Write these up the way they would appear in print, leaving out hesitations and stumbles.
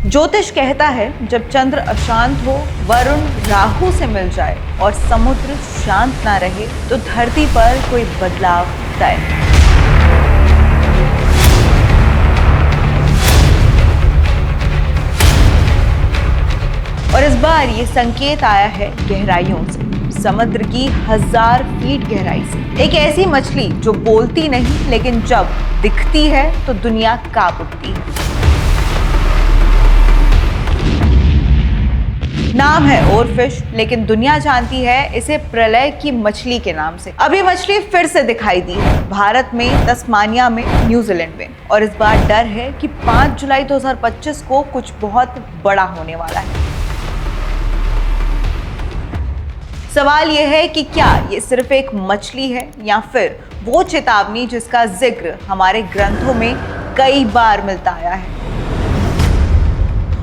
ज्योतिष कहता है जब चंद्र अशांत हो, वरुण राहु से मिल जाए और समुद्र शांत ना रहे तो धरती पर कोई बदलाव तय है। और इस बार ये संकेत आया है गहराइयों से, समुद्र की 1000 फीट गहराई से। एक ऐसी मछली जो बोलती नहीं लेकिन जब दिखती है तो दुनिया कांप उठती है। नाम है ओरफिश, लेकिन दुनिया जानती है इसे प्रलय की मछली के नाम से। अब ये मछली फिर से दिखाई दी है, भारत में, तस्मानिया में, न्यूजीलैंड में। और इस बार डर है कि 5 जुलाई 2025 को कुछ बहुत बड़ा होने वाला है। सवाल यह है कि क्या ये सिर्फ एक मछली है या फिर वो चेतावनी जिसका जिक्र हमारे ग्रंथों में कई बार मिलता आया है।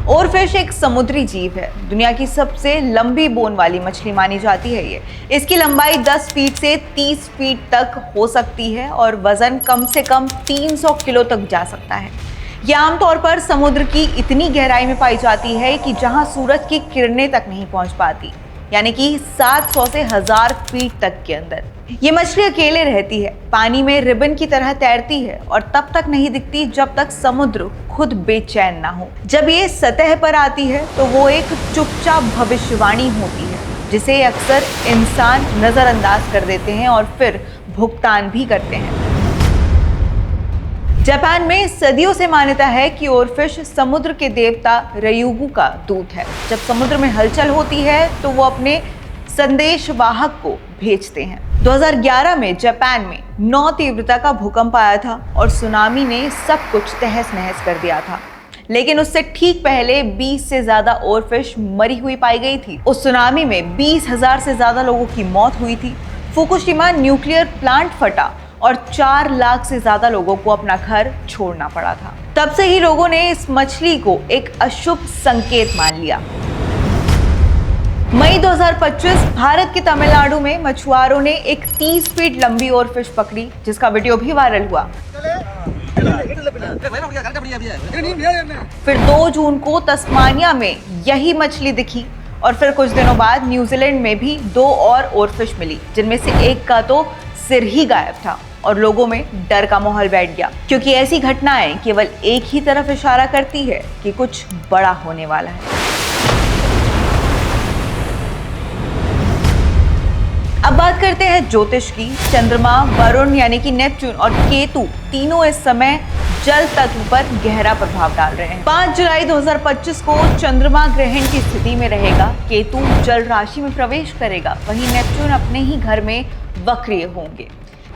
ओरफिश एक समुद्री जीव है, दुनिया की सबसे लंबी बोन वाली मछली मानी जाती है ये। इसकी लंबाई 10 फीट से 30 फीट तक हो सकती है और वजन कम से कम 300 किलो तक जा सकता है। यह आमतौर पर समुद्र की इतनी गहराई में पाई जाती है कि जहां सूरज की किरणें तक नहीं पहुंच पाती, यानी कि 700 से 1000 फीट तक के अंदर। ये मछली अकेले रहती है, पानी में रिबन की तरह तैरती है और तब तक नहीं दिखती जब तक समुद्र खुद बेचैन ना हो। जब ये सतह पर आती है तो वो एक चुपचाप भविष्यवाणी होती है जिसे अक्सर इंसान नजरअंदाज कर देते हैं और फिर भुगतान भी करते हैं। जापान में सदियों से मान्यता है कि ओरफिश समुद्र के देवता रयुगु का दूत है। जब समुद्र में हलचल होती है तो वो अपने संदेशवाहक को भेजते हैं। 2011 में जापान में 9 तीव्रता का भूकंप आया था और सुनामी ने सब कुछ तहस नहस कर दिया था। लेकिन उससे ठीक पहले 20 से ज्यादा ओरफिश मरी हुई पाई गई थी। उस सुनामी में 20,000 से ज्यादा लोगों की मौत हुई थी। फुकुशिमा न्यूक्लियर प्लांट फटा और 4 लाख से ज्यादा लोगों को अपना घर छोड़ना पड़ा था। तब से ही लोगों ने इस मछली को एक अशुभ संकेत मान लिया। मई 2025 भारत के तमिलनाडु में मछुआरों ने एक 30 फीट लंबी ओरफिश पकड़ी, जिसका वीडियो भी वायरल हुआ। फिर 2 जून को तस्मानिया में यही मछली दिखी और फिर कुछ दिनों बाद न्यूजीलैंड में भी 2 और ओरफिश मिली, जिनमें से एक का तो सिर ही गायब था और लोगों में डर का माहौल बैठ गया, क्योंकि ऐसी घटनाएं केवल एक ही तरफ इशारा करती है कि कुछ बड़ा होने वाला है। अब बात करते हैं ज्योतिष की। चंद्रमा, वरुण यानी कि नेपच्यून और केतु तीनों इस समय जल तत्व पर गहरा प्रभाव डाल रहे हैं। 5 जुलाई 2025 को चंद्रमा ग्रहण की स्थिति में रहेगा, केतु जल राशि में प्रवेश करेगा, वहीं नेपच्यून अपने ही घर में वक्रीय होंगे।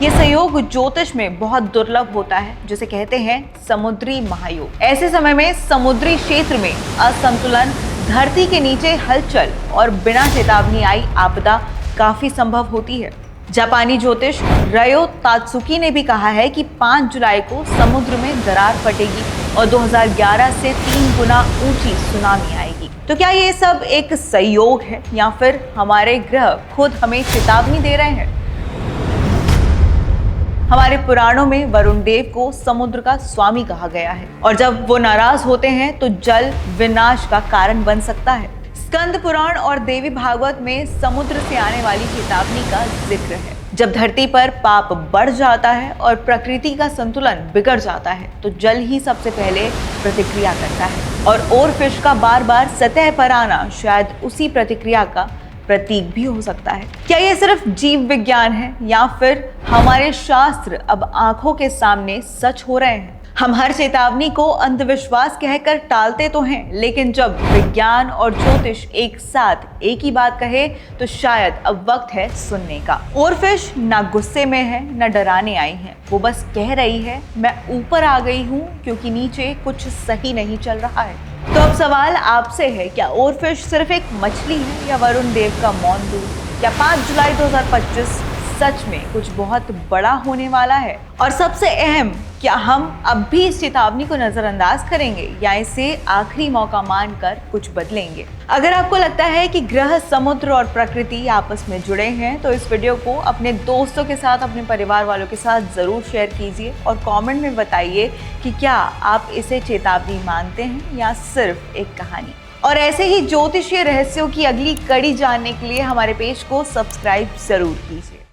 ये संयोग ज्योतिष में बहुत दुर्लभ होता है, जिसे कहते हैं समुद्री महायोग। ऐसे समय में समुद्री क्षेत्र में असंतुलन, धरती के नीचे हलचल और बिना चेतावनी आई आपदा काफी संभव होती है। जापानी ज्योतिष रयो तात्सुकी ने भी कहा है कि 5 जुलाई को समुद्र में दरार फटेगी और 2011 से 3 गुना ऊंची सुनामी आएगी। तो क्या ये सब एक संयोग है या फिर हमारे ग्रह खुद हमें चेतावनी दे रहे हैं? हमारे पुराणों में वरुण देव को समुद्र का स्वामी कहा गया है और जब वो नाराज होते हैं तो जल विनाश का कारण बन सकता है। स्कंद पुराण और देवी भागवत में समुद्र से आने वाली चेतावनी का जिक्र है। जब धरती पर पाप बढ़ जाता है और प्रकृति का संतुलन बिगड़ जाता है तो जल ही सबसे पहले प्रतिक्रिया करता है और ओरफिश का बार बार सतह पर आना शायद उसी प्रतिक्रिया का प्रतीक भी हो सकता है। क्या ये सिर्फ जीव विज्ञान है या फिर हमारे शास्त्र अब आंखों के सामने सच हो रहे हैं? हम हर चेतावनी को अंधविश्वास कहकर टालते तो हैं, लेकिन जब विज्ञान और ज्योतिष एक साथ एक ही बात कहे तो शायद अब वक्त है सुनने का। ओरफिश ना गुस्से में है ना डराने आई है, वो बस कह रही है मैं ऊपर आ गई हूँ क्योंकि नीचे कुछ सही नहीं चल रहा है। तो अब सवाल आपसे है, क्या ओरफिश सिर्फ एक मछली है या वरुण देव का मौन दूत? क्या 5 जुलाई 2025 सच में कुछ बहुत बड़ा होने वाला है? और सबसे अहम, क्या हम अब भी इस चेतावनी को नजरअंदाज करेंगे या इसे आखिरी मौका मानकर कुछ बदलेंगे? अगर आपको लगता है कि ग्रह, समुद्र और प्रकृति आपस में जुड़े हैं तो इस वीडियो को अपने दोस्तों के साथ, अपने परिवार वालों के साथ जरूर शेयर कीजिए और कमेंट में बताइए कि क्या आप इसे चेतावनी मानते हैं या सिर्फ एक कहानी। और ऐसे ही ज्योतिषीय रहस्यों की अगली कड़ी जानने के लिए हमारे पेज को सब्सक्राइब जरूर कीजिए।